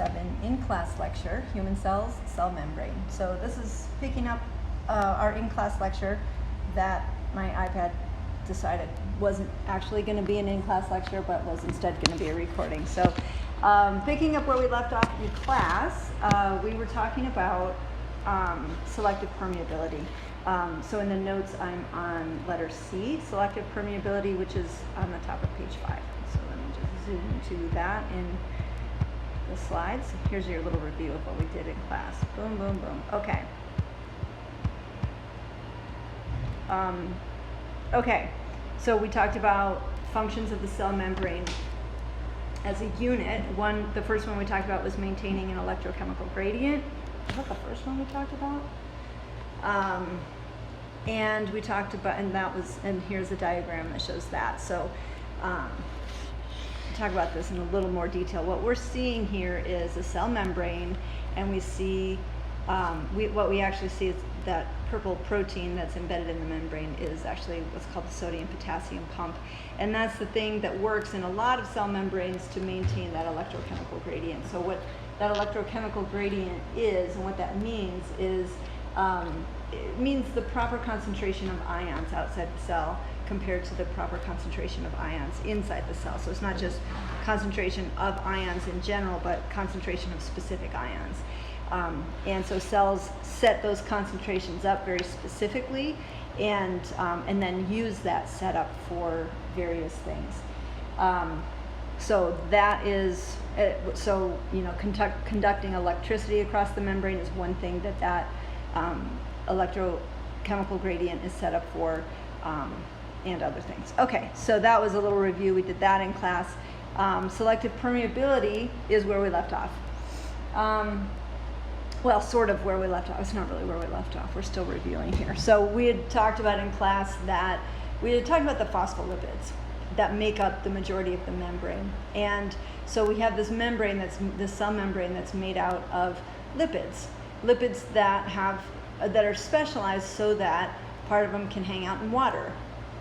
7 in-class lecture, Human Cells, Cell Membrane. So this is picking up our in-class lecture that my iPad decided wasn't actually going to be an in-class lecture, but was instead going to be a recording. So picking up where we left off in class, we were talking about selective permeability. So in the notes, I'm on letter C, selective permeability, which is on the top of page 5. So let me just zoom to that in the slides. Here's your little review of what we did in class. Boom, boom, boom. Okay. Okay, so we talked about functions of the cell membrane as a unit. The first one we talked about was maintaining an electrochemical gradient. Is that the first one we talked about? And we talked about, and here's a diagram that shows that. So we'll talk about this in a little more detail. What we're seeing here is a cell membrane, and we see, what we actually see is that purple protein that's embedded in the membrane is actually what's called the sodium-potassium pump. And that's the thing that works in a lot of cell membranes to maintain that electrochemical gradient. So what that electrochemical gradient is, and what that means is, it means the proper concentration of ions outside the cell compared to the proper concentration of ions inside the cell. So it's not just concentration of ions in general, but concentration of specific ions. And so cells set those concentrations up very specifically, and then use that setup for various things. So that is, conducting electricity across the membrane is one thing that electrochemical gradient is set up for, and other things. Okay, so that was a little review. We did that in class. Selective permeability is where we left off. Well, sort of where we left off. It's not really where we left off. We're still reviewing here. So we had talked about in class that we had talked about the phospholipids that make up the majority of the membrane. And so we have this membrane, this cell membrane that's made out of lipids that are specialized so that part of them can hang out in water,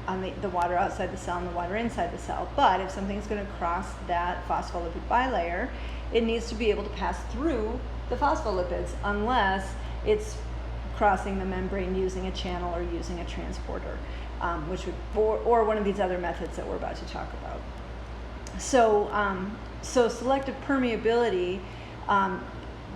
on the water outside the cell and the water inside the cell. But if something's going to cross that phospholipid bilayer, it needs to be able to pass through the phospholipids unless it's crossing the membrane using a channel or using a transporter, or one of these other methods that we're about to talk about. So selective permeability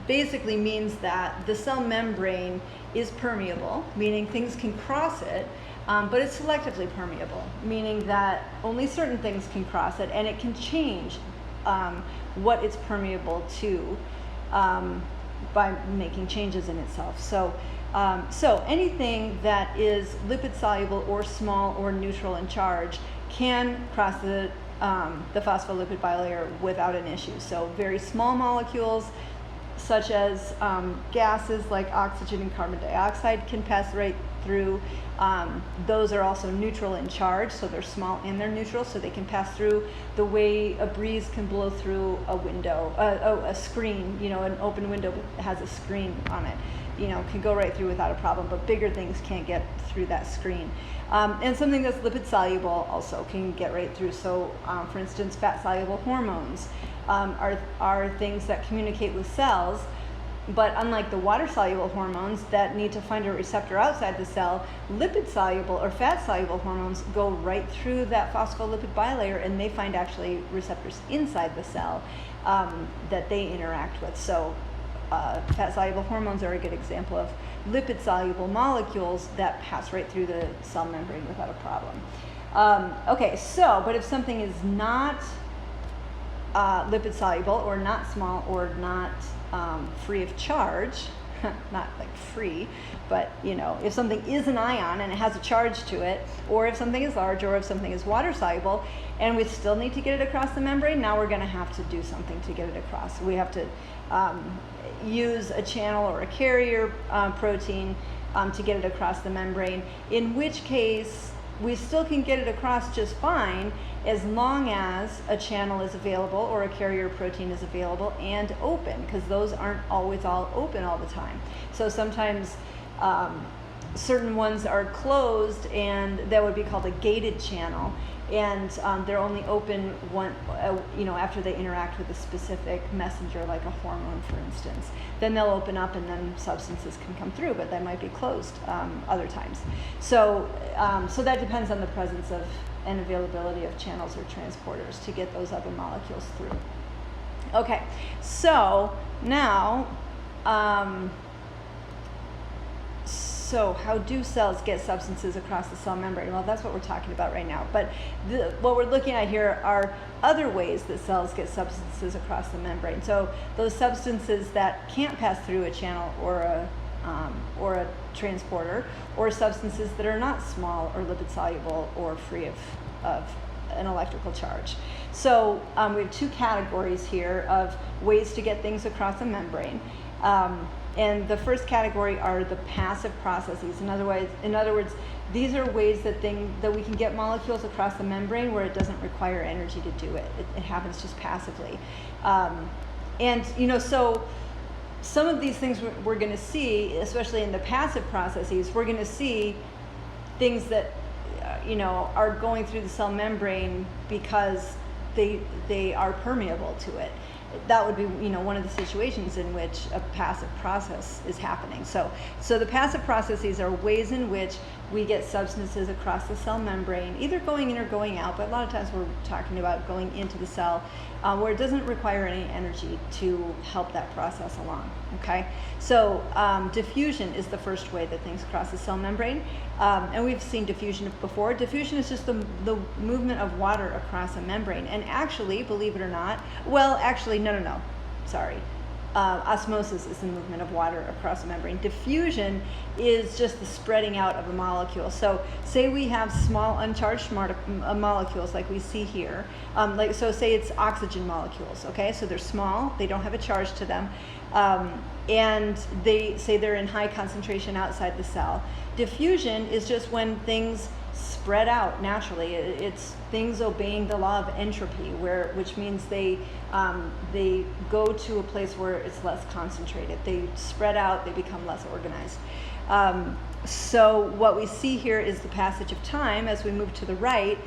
basically means that the cell membrane is permeable, meaning things can cross it, but it's selectively permeable, meaning that only certain things can cross it, and it can change what it's permeable to by making changes in itself. So anything that is lipid soluble or small or neutral in charge can cross the phospholipid bilayer without an issue. So very small molecules, such as gases like oxygen and carbon dioxide, can pass right through. Those are also neutral in charge, so they're small and they're neutral, so they can pass through the way a breeze can blow through a window, a screen, an open window has a screen on it, can go right through without a problem, but bigger things can't get through that screen. And something that's lipid soluble also can get right through. So for instance, fat soluble hormones are things that communicate with cells, but unlike the water-soluble hormones that need to find a receptor outside the cell, lipid-soluble or fat-soluble hormones go right through that phospholipid bilayer, and they find actually receptors inside the cell that they interact with. So fat-soluble hormones are a good example of lipid-soluble molecules that pass right through the cell membrane without a problem. Okay, but if something is not lipid-soluble or not small or not free of charge, not like free, but if something is an ion and it has a charge to it, or if something is large, or if something is water soluble, and we still need to get it across the membrane, now we're going to have to do something to get it across. We have to use a channel or a carrier protein to get it across the membrane, in which case we still can get it across just fine as long as a channel is available or a carrier protein is available and open, because those aren't always all open all the time. So sometimes certain ones are closed, and that would be called a gated channel. and they're only open after they interact with a specific messenger, like a hormone, for instance. Then they'll open up, and then substances can come through, but they might be closed other times. So that depends on the presence of and availability of channels or transporters to get those other molecules through. Okay, so now, so how do cells get substances across the cell membrane? Well, that's what we're talking about right now. But what we're looking at here are other ways that cells get substances across the membrane. So those substances that can't pass through a channel or a transporter, or substances that are not small or lipid soluble or free of an electrical charge. So we have two categories here of ways to get things across a membrane. And the first category are the passive processes. In other words, these are ways that we can get molecules across the membrane where it doesn't require energy to do it. It happens just passively. So some of these things we're going to see, especially in the passive processes, we're going to see things that are going through the cell membrane because they are permeable to it. That would be one of the situations in which a passive process is happening. So the passive processes are ways in which we get substances across the cell membrane, either going in or going out, but a lot of times we're talking about going into the cell, where it doesn't require any energy to help that process along. Okay, so diffusion is the first way that things cross the cell membrane, and we've seen diffusion before. Diffusion is just the movement of water across a membrane, and actually, believe it or not, no, sorry. Osmosis is the movement of water across a membrane. Diffusion is just the spreading out of a molecule. So say we have small uncharged molecules like we see here. Say it's oxygen molecules, okay? So they're small, they don't have a charge to them, and they're in high concentration outside the cell. Diffusion is just when things spread out naturally. It's things obeying the law of entropy, which means they go to a place where it's less concentrated. They spread out, they become less organized. So what we see here is the passage of time. As we move to the right,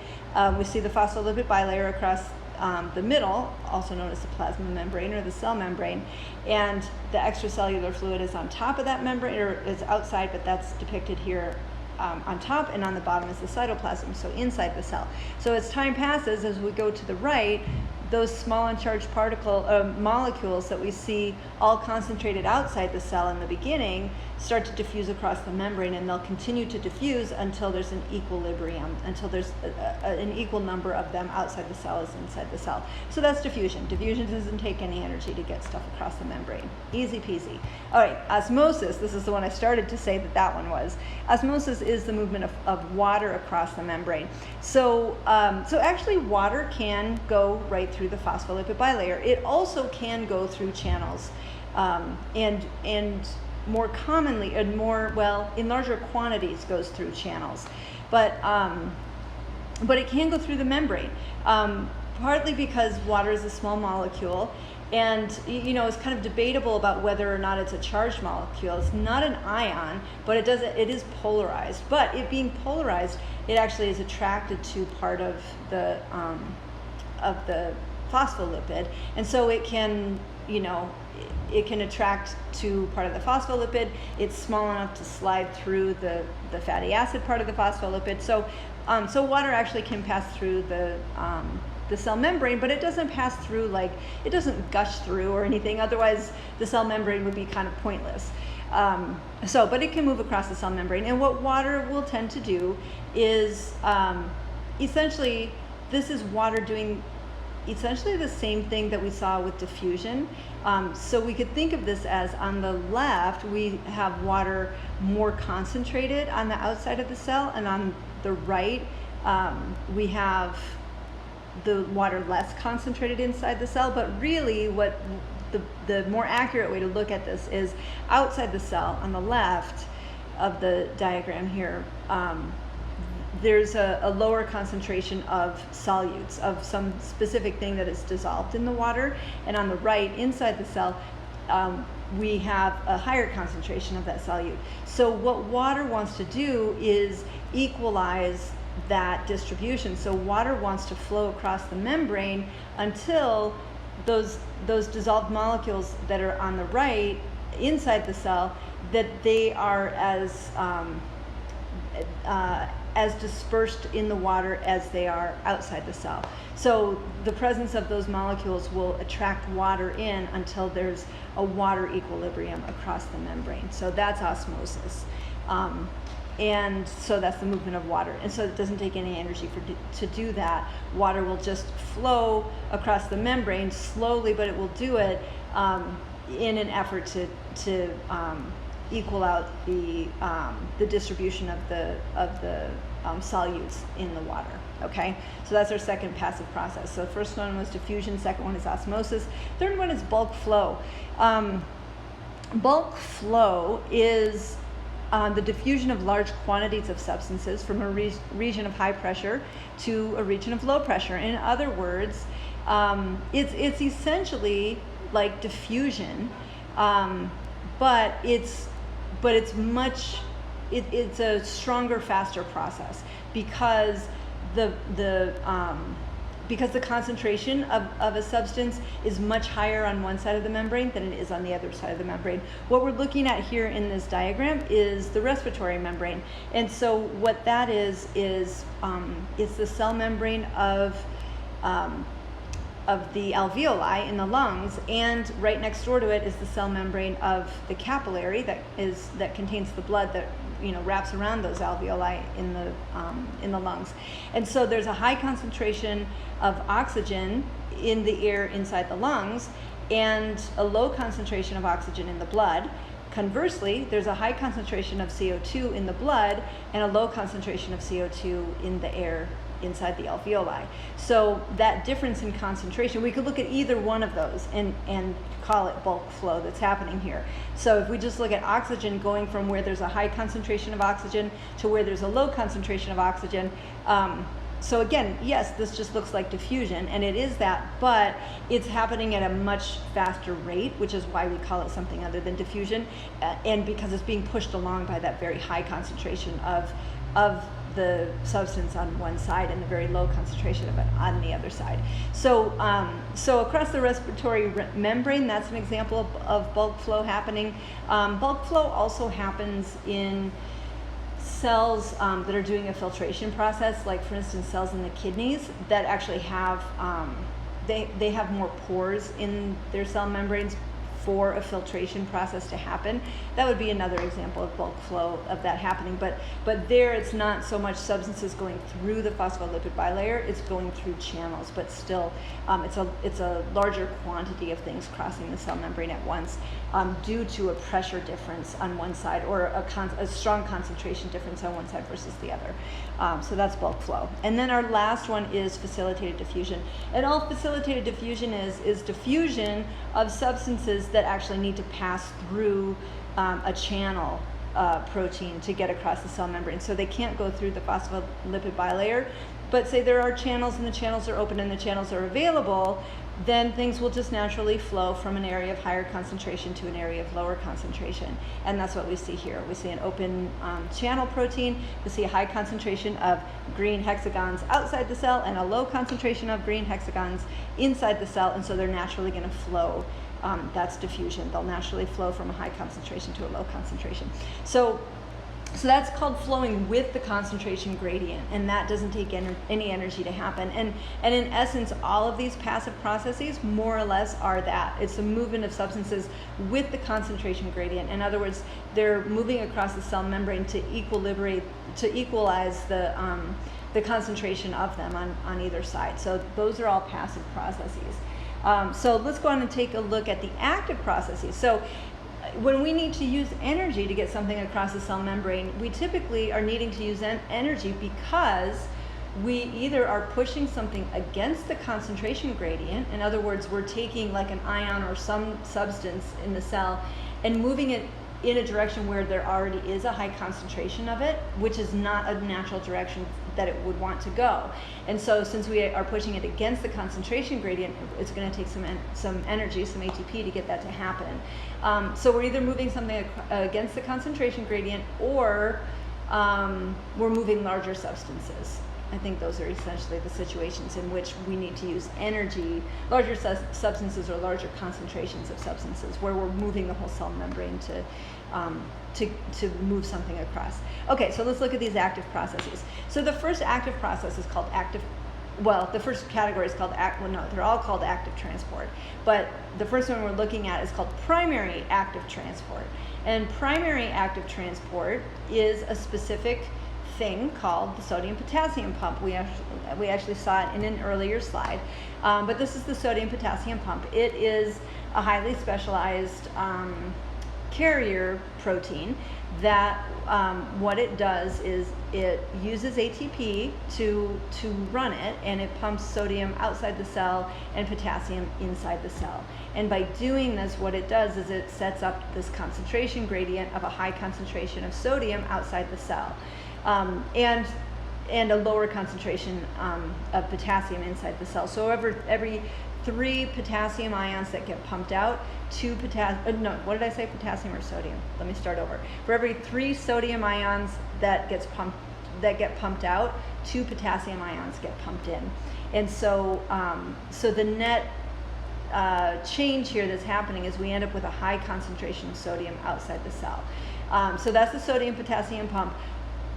we see the phospholipid bilayer across the middle, also known as the plasma membrane or the cell membrane, and the extracellular fluid is on top of that membrane, or is outside, but that's depicted here on top, and on the bottom is the cytoplasm, so inside the cell. So as time passes, as we go to the right, those small uncharged molecules that we see all concentrated outside the cell in the beginning start to diffuse across the membrane, and they'll continue to diffuse until there's an equilibrium, until there's an equal number of them outside the cell as inside the cell. So that's diffusion. Diffusion doesn't take any energy to get stuff across the membrane. Easy peasy. All right, osmosis, this is the one I started to say that one was. Osmosis is the movement of water across the membrane. So actually water can go right through the phospholipid bilayer. It also can go through channels, and more commonly, in larger quantities goes through channels, but it can go through the membrane, partly because water is a small molecule, and it's kind of debatable about whether or not it's a charged molecule. It's not an ion, but it is polarized. But it being polarized, it actually is attracted to part of the phospholipid, and so it can attract to part of the phospholipid. It's small enough to slide through the fatty acid part of the phospholipid. So water actually can pass through the cell membrane, but it doesn't pass through, it doesn't gush through or anything. Otherwise, the cell membrane would be kind of pointless. But it can move across the cell membrane. And what water will tend to do is, essentially, this is water doing essentially the same thing that we saw with diffusion. So we could think of this as, on the left, we have water more concentrated on the outside of the cell, and on the right, we have the water less concentrated inside the cell. But really, what the more accurate way to look at this is, outside the cell, on the left of the diagram here, there's a lower concentration of solutes, of some specific thing that is dissolved in the water. And on the right, inside the cell, we have a higher concentration of that solute. So what water wants to do is equalize that distribution. So water wants to flow across the membrane until those dissolved molecules that are on the right inside the cell, that they are as dispersed in the water as they are outside the cell. So the presence of those molecules will attract water in until there's a water equilibrium across the membrane. So that's osmosis. And so that's the movement of water. And so it doesn't take any energy to do that. Water will just flow across the membrane slowly, but it will do it in an effort to equal out the distribution of the solutes in the water. Okay, so that's our second passive process. So the first one was diffusion, second one is osmosis, third one is bulk flow. Bulk flow is the diffusion of large quantities of substances from a region of high pressure to a region of low pressure. In other words, it's essentially like diffusion, but it's a stronger, faster process because because the concentration of a substance is much higher on one side of the membrane than it is on the other side of the membrane. What we're looking at here in this diagram is the respiratory membrane. And so what that is it's the cell membrane of the alveoli in the lungs, and right next door to it is the cell membrane of the capillary that contains the blood that wraps around those alveoli in the lungs. And so there's a high concentration of oxygen in the air inside the lungs and a low concentration of oxygen in the blood. Conversely, there's a high concentration of CO2 in the blood and a low concentration of CO2 in the air inside the alveoli. So that difference in concentration, we could look at either one of those and call it bulk flow that's happening here. So if we just look at oxygen going from where there's a high concentration of oxygen to where there's a low concentration of oxygen, so again, yes, this just looks like diffusion, and it is that, but it's happening at a much faster rate, which is why we call it something other than diffusion, and because it's being pushed along by that very high concentration of the substance on one side and the very low concentration of it on the other side. So across the respiratory membrane, that's an example of bulk flow happening. Bulk flow also happens in cells that are doing a filtration process, like for instance cells in the kidneys that actually have they have more pores in their cell membranes for a filtration process to happen. That would be another example of bulk flow of that happening, but there it's not so much substances going through the phospholipid bilayer, it's going through channels, but still it's a larger quantity of things crossing the cell membrane at once due to a pressure difference on one side or a strong concentration difference on one side versus the other. So that's bulk flow. And then our last one is facilitated diffusion. And all facilitated diffusion is diffusion of substances that actually need to pass through a channel protein to get across the cell membrane. So they can't go through the phospholipid bilayer, but say there are channels and the channels are open and the channels are available, then things will just naturally flow from an area of higher concentration to an area of lower concentration. And that's what we see here. We see an open channel protein. We see a high concentration of green hexagons outside the cell and a low concentration of green hexagons inside the cell, and so they're naturally going to flow. That's diffusion. They'll naturally flow from a high concentration to a low concentration. So that's called flowing with the concentration gradient, and that doesn't take any energy to happen. And in essence, all of these passive processes more or less are that. It's a movement of substances with the concentration gradient. In other words, they're moving across the cell membrane to equalize the concentration of them on either side. So those are all passive processes. So let's go on and take a look at the active processes. So when we need to use energy to get something across the cell membrane, we typically are needing to use energy because we either are pushing something against the concentration gradient. In other words, we're taking like an ion or some substance in the cell and moving it in a direction where there already is a high concentration of it, which is not a natural direction that it would want to go. And so since we are pushing it against the concentration gradient, it's going to take some energy, some ATP to get that to happen. So we're either moving something against the concentration gradient or we're moving larger substances. I think those are essentially the situations in which we need to use energy, larger substances or larger concentrations of substances, where we're moving the whole cell membrane to move something across. Okay, so let's look at these active processes. So the first active process is called the first category is called they're all called active transport, but the first one we're looking at is called primary active transport. And primary active transport is a specific thing called the sodium-potassium pump. We actually saw it in an earlier slide, but this is the sodium-potassium pump. It is a highly specialized carrier protein that what it does is it uses ATP to run it, and it pumps sodium outside the cell and potassium inside the cell. And by doing this, what it does is it sets up this concentration gradient of a high concentration of sodium outside the cell, and a lower concentration of potassium inside the cell. So every 3 potassium ions that get pumped out, potassium or sodium? Let me start over. For every 3 sodium ions that get pumped out, 2 potassium ions get pumped in. And so the net change here that's happening is we end up with a high concentration of sodium outside the cell. So that's the sodium-potassium pump.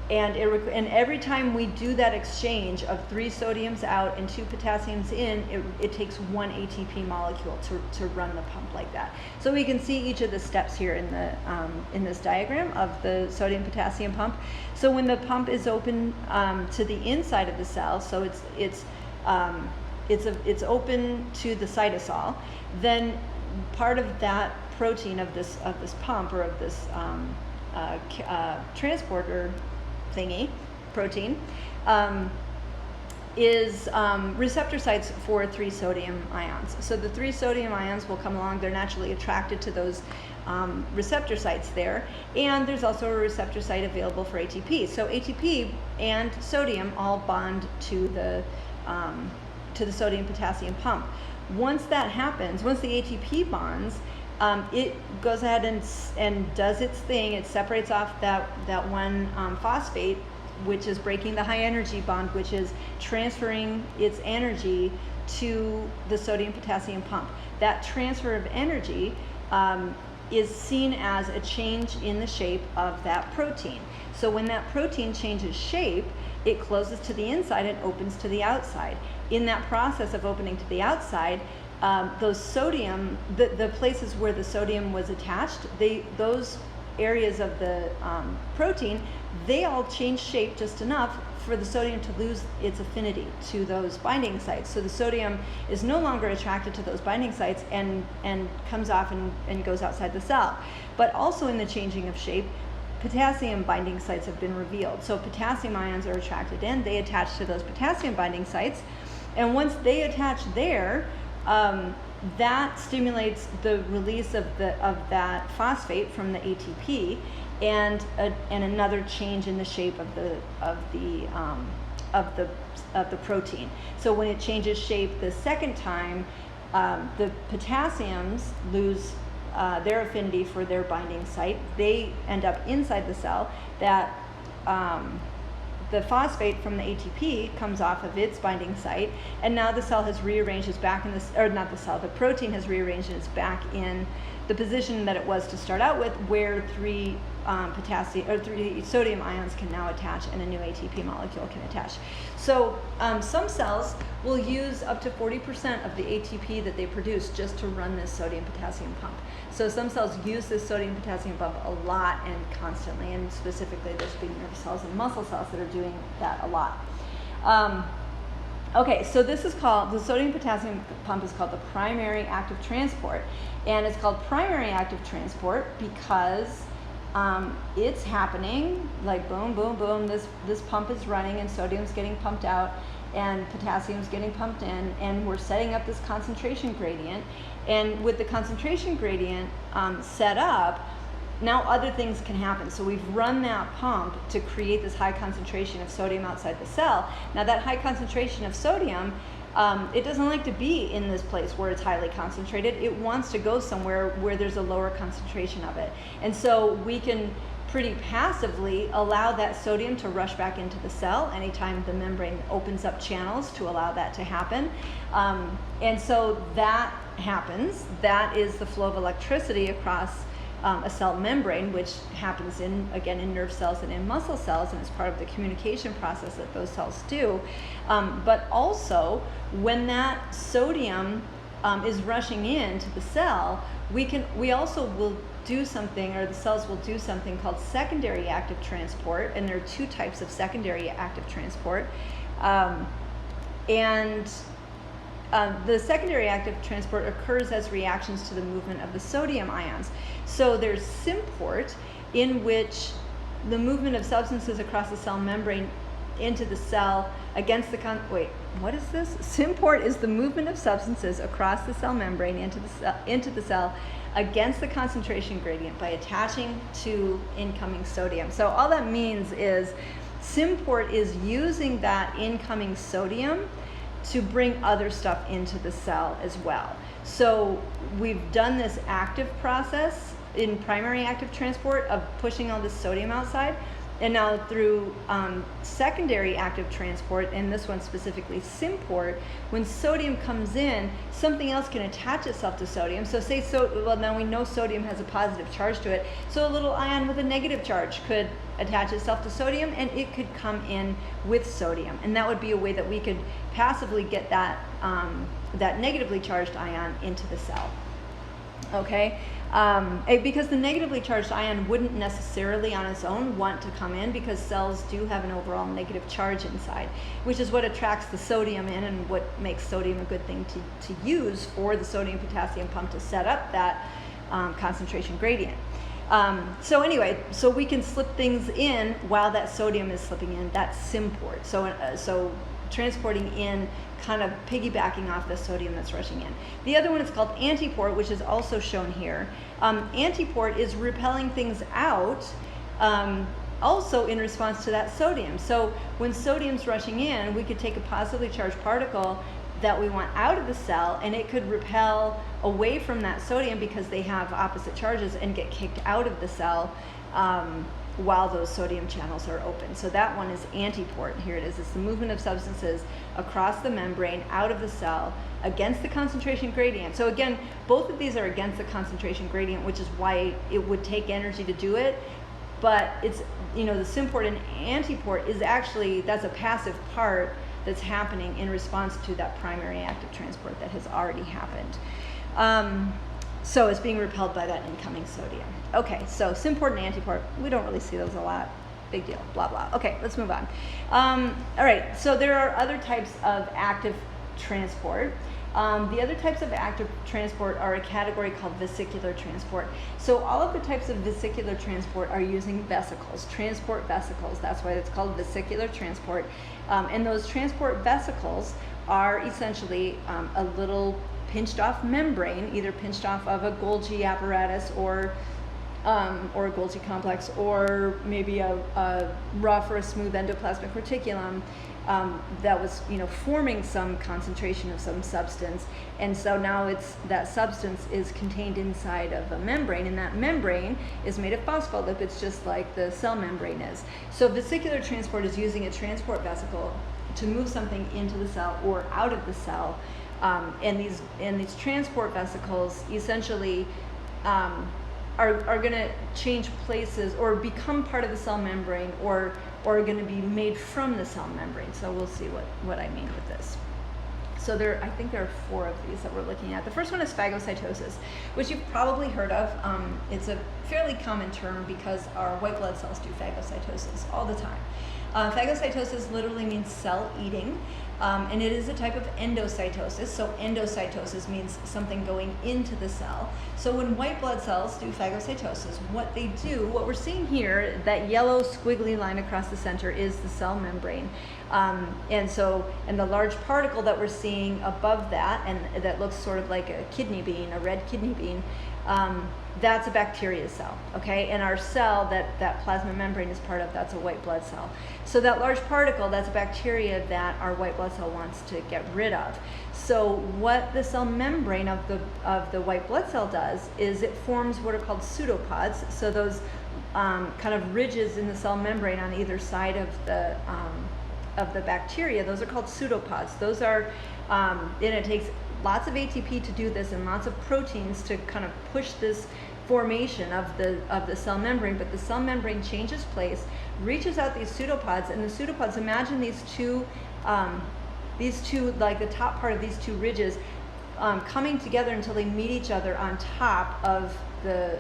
And every time we do that exchange of 3 sodiums out and 2 potassiums in, it takes 1 ATP molecule to run the pump like that. So we can see each of the steps here in this diagram of the sodium-potassium pump. So when the pump is open to the inside of the cell, so it's open to the cytosol, then part of that protein of this pump, or of this transporter thingy, protein, is receptor sites for 3 sodium ions. So the 3 sodium ions will come along. They're naturally attracted to those receptor sites there, and there's also a receptor site available for ATP. So ATP and sodium all bond to the sodium-potassium pump. Once that happens, once the ATP bonds, it goes ahead and does its thing. It separates off that one phosphate, which is breaking the high energy bond, which is transferring its energy to the sodium-potassium pump. That transfer of energy is seen as a change in the shape of that protein. So when that protein changes shape, it closes to the inside and opens to the outside. In that process of opening to the outside, those sodium, the places where the sodium was attached, those areas of the protein, they all change shape just enough for the sodium to lose its affinity to those binding sites. So the sodium is no longer attracted to those binding sites and comes off and goes outside the cell. But also in the changing of shape, potassium binding sites have been revealed. So potassium ions are attracted in, they attach to those potassium binding sites, and once they attach there, that stimulates the release of that phosphate from the ATP, and another change in the shape of the protein. So when it changes shape the second time, the potassiums lose their affinity for their binding site. They end up inside the cell. That the phosphate from the ATP comes off of its binding site, and now the cell has rearranged its back in this, or not the cell, the protein has rearranged its back in the position that it was to start out with, where 3 sodium ions can now attach and a new ATP molecule can attach. So some cells will use up to 40% of the ATP that they produce just to run this sodium-potassium pump. So some cells use this sodium-potassium pump a lot and constantly, and specifically there's big nerve cells and muscle cells that are doing that a lot. Okay, so this is called, the sodium-potassium pump is called the primary active transport, and it's called primary active transport because it's happening like boom, boom, boom. This pump is running, and sodium's getting pumped out, and potassium's getting pumped in, and we're setting up this concentration gradient. And with the concentration gradient set up, now other things can happen. So we've run that pump to create this high concentration of sodium outside the cell. Now that high concentration of sodium, it doesn't like to be in this place where it's highly concentrated. It wants to go somewhere where there's a lower concentration of it. And so we can pretty passively allow that sodium to rush back into the cell anytime the membrane opens up channels to allow that to happen. And so that happens. That is the flow of electricity across a cell membrane, which happens in nerve cells and in muscle cells, and it's part of the communication process that those cells do. But also, when that sodium is rushing into the cell, we also will do something, or the cells will do something called secondary active transport, and there are two types of secondary active transport. The secondary active transport occurs as reactions to the movement of the sodium ions. So there's symport, in which the movement of substances across the cell membrane into the cell against the what is this? Symport is the movement of substances across the cell membrane into the cell against the concentration gradient by attaching to incoming sodium. So all that means is symport is using that incoming sodium to bring other stuff into the cell as well. So we've done this active process in primary active transport of pushing all this sodium outside, and now through secondary active transport, and this one specifically symport, when sodium comes in, something else can attach itself to sodium. So now we know sodium has a positive charge to it, so a little ion with a negative charge could attach itself to sodium, and it could come in with sodium, and that would be a way that we could passively get that negatively charged ion into the cell. Okay, because the negatively charged ion wouldn't necessarily on its own want to come in, because cells do have an overall negative charge inside, which is what attracts the sodium in and what makes sodium a good thing to use for the sodium-potassium pump to set up that concentration gradient. So we can slip things in while that sodium is slipping in. That's symport. So transporting in, kind of piggybacking off the sodium that's rushing in. The other one is called antiport, which is also shown here. Antiport is repelling things out, also in response to that sodium. So when sodium's rushing in, we could take a positively charged particle that we want out of the cell, and it could repel away from that sodium because they have opposite charges and get kicked out of the cell while those sodium channels are open. So that one is antiport. Here it is. It's the movement of substances across the membrane out of the cell against the concentration gradient. So again, both of these are against the concentration gradient, which is why it would take energy to do it. But it's, the symport and antiport is actually, that's a passive part that's happening in response to that primary active transport that has already happened. So it's being repelled by that incoming sodium. Okay, so symport and antiport, we don't really see those a lot. Big deal, blah, blah. Okay, let's move on. All right, so there are other types of active transport. The other types of active transport are a category called vesicular transport. So all of the types of vesicular transport are using vesicles, transport vesicles. That's why it's called vesicular transport. And those transport vesicles are essentially a little pinched off membrane, either pinched off of a Golgi apparatus or a Golgi complex, or maybe a rough or a smooth endoplasmic reticulum that was, forming some concentration of some substance, and so now that substance is contained inside of a membrane, and that membrane is made of phospholipids, just like the cell membrane is. So vesicular transport is using a transport vesicle to move something into the cell or out of the cell, and these transport vesicles essentially are going to change places or become part of the cell membrane, or are going to be made from the cell membrane. So we'll see what I mean with this. So I think there are 4 of these that we're looking at. The first one is phagocytosis, which you've probably heard of. It's a fairly common term because our white blood cells do phagocytosis all the time. Phagocytosis literally means cell eating, and it is a type of endocytosis. So endocytosis means something going into the cell. So when white blood cells do phagocytosis, what we're seeing here, that yellow squiggly line across the center is the cell membrane. And the large particle that we're seeing above that, and that looks sort of like a kidney bean, a red kidney bean, that's a bacteria cell, okay? And our cell that plasma membrane is part of, that's a white blood cell. So that large particle, that's a bacteria that our white blood blood cell wants to get rid of. So what the cell membrane of the white blood cell does is it forms what are called pseudopods. So those kind of ridges in the cell membrane on either side of the bacteria, those are called pseudopods. Those are, and it takes lots of ATP to do this and lots of proteins to kind of push this formation of the cell membrane, but the cell membrane changes place, reaches out these pseudopods, and the pseudopods, imagine these two, like the top part of these two ridges, coming together until they meet each other on top of the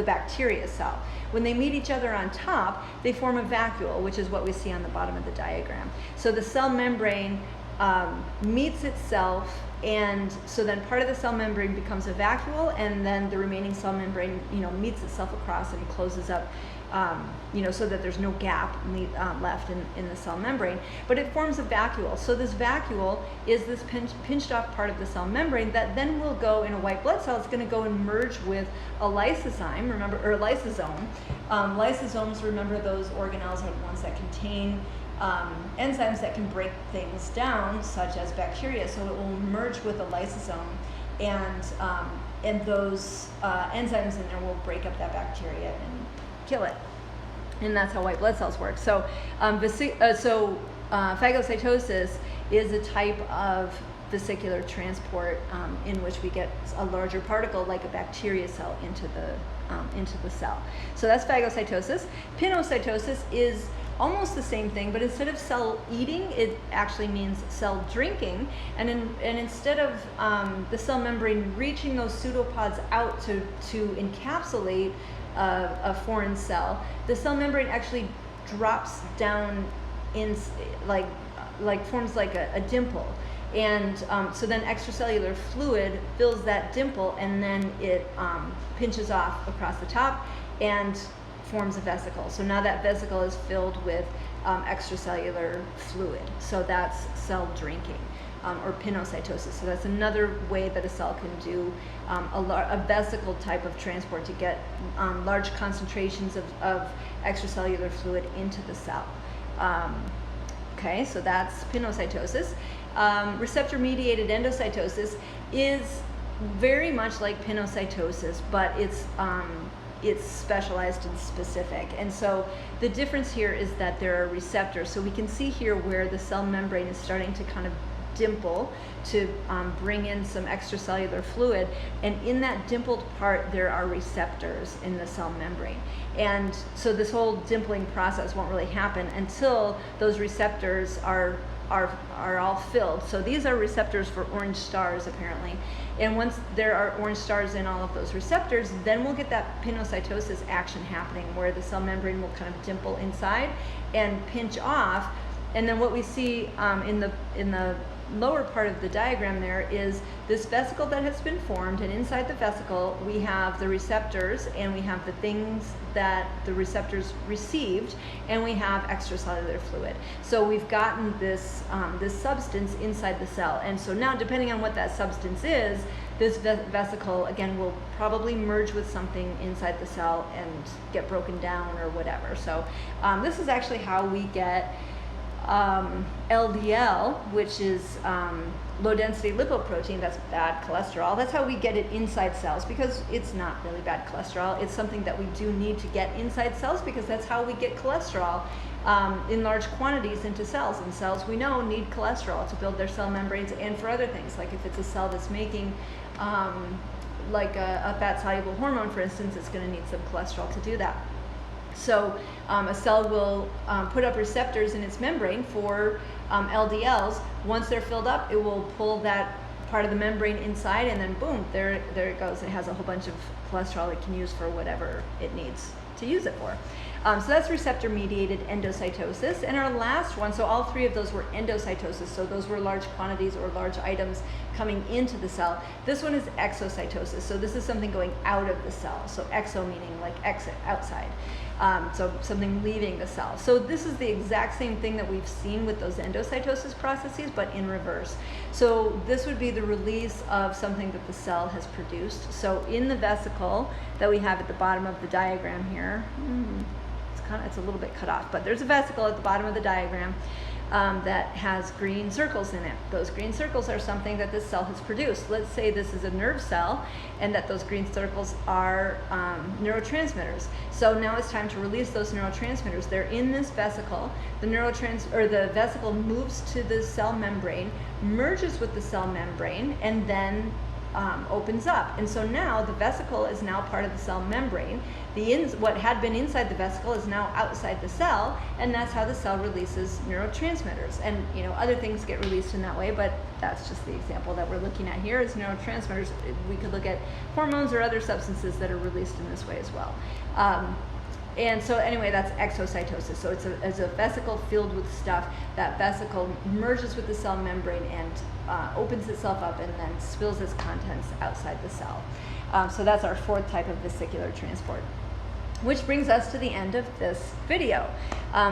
bacteria cell. When they meet each other on top, they form a vacuole, which is what we see on the bottom of the diagram. So the cell membrane meets itself, and so then part of the cell membrane becomes a vacuole, and then the remaining cell membrane, meets itself across and closes up, so that there's no gap left in the cell membrane. But it forms a vacuole. So this vacuole is this pinched off part of the cell membrane that then will go in a white blood cell. It's going to go and merge with a lysozyme, or lysosome. Lysosomes, remember, those organelles are the ones that contain enzymes that can break things down, such as bacteria. So it will merge with a lysosome, and those enzymes in there will break up that bacteria and kill it. And that's how white blood cells work. So, phagocytosis is a type of vesicular transport in which we get a larger particle, like a bacteria cell, into the cell. So that's phagocytosis. Pinocytosis is almost the same thing, but instead of cell eating, it actually means cell drinking. And instead of the cell membrane reaching those pseudopods out to encapsulate a foreign cell, the cell membrane actually drops down in, forms like a dimple. And so then extracellular fluid fills that dimple, and then it pinches off across the top and forms a vesicle. So now that vesicle is filled with extracellular fluid. So that's cell drinking, or pinocytosis. So that's another way that a cell can do a vesicle type of transport to get large concentrations of extracellular fluid into the cell. Okay, so that's pinocytosis. Receptor-mediated endocytosis is very much like pinocytosis, but it's specialized and specific. And so the difference here is that there are receptors. So we can see here where the cell membrane is starting to kind of dimple to bring in some extracellular fluid. And in that dimpled part, there are receptors in the cell membrane. And so this whole dimpling process won't really happen until those receptors are all filled. So these are receptors for orange stars, apparently. And once there are orange stars in all of those receptors, then we'll get that pinocytosis action happening, where the cell membrane will kind of dimple inside and pinch off. And then what we see in the lower part of the diagram there is this vesicle that has been formed, and inside the vesicle we have the receptors, and we have the things that the receptors received, and we have extracellular fluid. So we've gotten this substance inside the cell, and so now, depending on what that substance is, this vesicle again will probably merge with something inside the cell and get broken down or whatever. So this is actually how we get LDL, which is low density lipoprotein. That's bad cholesterol. That's how we get it inside cells, because it's not really bad cholesterol. It's something that we do need to get inside cells, because that's how we get cholesterol in large quantities into cells. And cells, we know, need cholesterol to build their cell membranes and for other things. Like if it's a cell that's making like a fat soluble hormone, for instance, it's going to need some cholesterol to do that. So a cell will put up receptors in its membrane for LDLs. Once they're filled up, it will pull that part of the membrane inside, and then boom, there it goes. It has a whole bunch of cholesterol it can use for whatever it needs to use it for. So that's receptor-mediated endocytosis. And our last one, so all three of those were endocytosis, so those were large quantities or large items coming into the cell. This one is exocytosis, so this is something going out of the cell. So exo meaning like exit, outside. So something leaving the cell. So this is the exact same thing that we've seen with those endocytosis processes, but in reverse. So this would be the release of something that the cell has produced. So in the vesicle that we have at the bottom of the diagram here, it's a little bit cut off, but there's a vesicle at the bottom of the diagram. that has green circles in it. Those green circles are something that this cell has produced. Let's say this is a nerve cell and that those green circles are neurotransmitters. So now it's time to release those neurotransmitters. They're in this vesicle. The vesicle moves to the cell membrane, merges with the cell membrane, and then opens up. And so now the vesicle is now part of the cell membrane. What had been inside the vesicle is now outside the cell, and that's how the cell releases neurotransmitters. And other things get released in that way, but that's just the example that we're looking at here is neurotransmitters. We could look at hormones or other substances that are released in this way as well. And so anyway, that's exocytosis. So it's a vesicle filled with stuff. That vesicle merges with the cell membrane and opens itself up and then spills its contents outside the cell. So that's our fourth type of vesicular transport. Which brings us to the end of this video.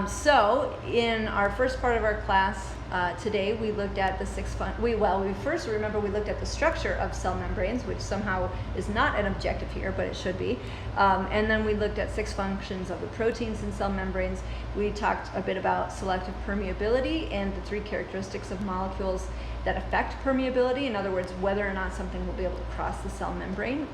So in our first part of our class today, we looked at the we looked at the structure of cell membranes, which somehow is not an objective here, but it should be. And then we looked at 6 functions of the proteins in cell membranes. We talked a bit about selective permeability and the 3 characteristics of molecules that affect permeability. In other words, whether or not something will be able to cross the cell membrane.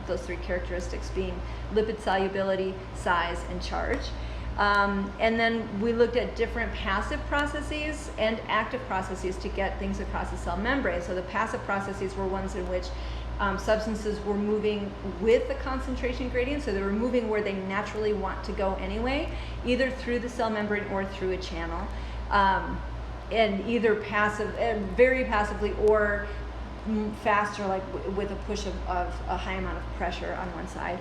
Those 3 characteristics being lipid solubility, size, and charge. And then we looked at different passive processes and active processes to get things across the cell membrane. So the passive processes were ones in which substances were moving with the concentration gradient, so they were moving where they naturally want to go anyway, either through the cell membrane or through a channel. And either very passively, or faster, like with a push of a high amount of pressure on one side.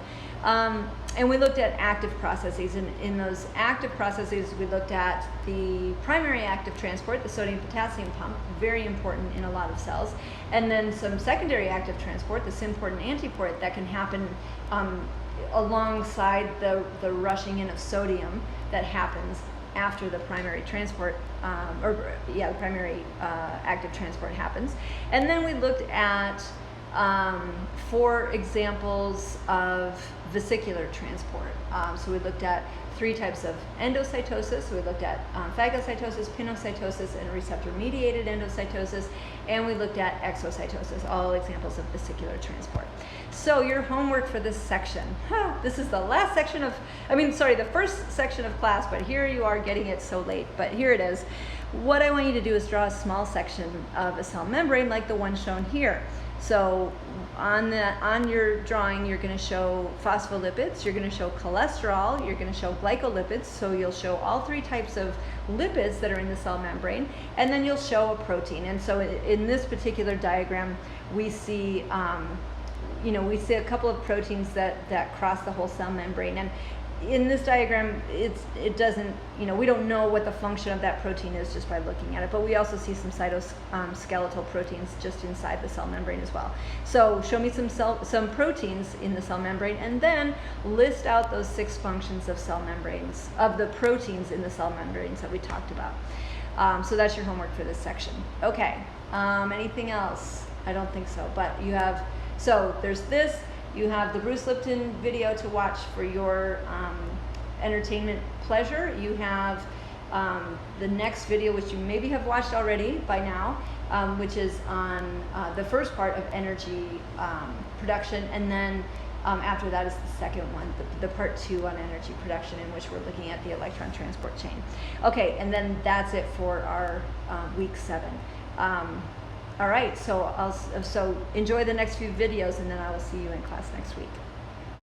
And we looked at active processes, and in those active processes we looked at the primary active transport, the sodium-potassium pump, very important in a lot of cells, and then some secondary active transport, the symport and antiport, that can happen alongside the rushing in of sodium that happens after the primary transport, the primary active transport happens. And then we looked at 4 examples of vesicular transport. So we looked at 3 types of endocytosis. So we looked at phagocytosis, pinocytosis, and receptor-mediated endocytosis. And we looked at exocytosis, all examples of vesicular transport. So your homework for this section, this is the last section the first section of class, but here you are getting it so late, but here it is. What I want you to do is draw a small section of a cell membrane like the one shown here. So on your drawing, you're going to show phospholipids, you're going to show cholesterol, you're going to show glycolipids, so you'll show all 3 types of lipids that are in the cell membrane, and then you'll show a protein. And so in this particular diagram, we see a couple of proteins that cross the whole cell membrane. And in this diagram, it doesn't, we don't know what the function of that protein is just by looking at it, but we also see some cytoskeletal proteins just inside the cell membrane as well. So show me some proteins in the cell membrane, and then list out those 6 functions of cell membranes, of the proteins in the cell membranes that we talked about. So that's your homework for this section. Okay, anything else? I don't think so, but there's this. You have the Bruce Lipton video to watch for your entertainment pleasure. You have the next video, which you maybe have watched already by now, which is on the first part of energy production, and then after that is the second one, the part 2 on energy production, in which we're looking at the electron transport chain. Okay, and then that's it for our week 7. All right, so enjoy the next few videos, and then I will see you in class next week.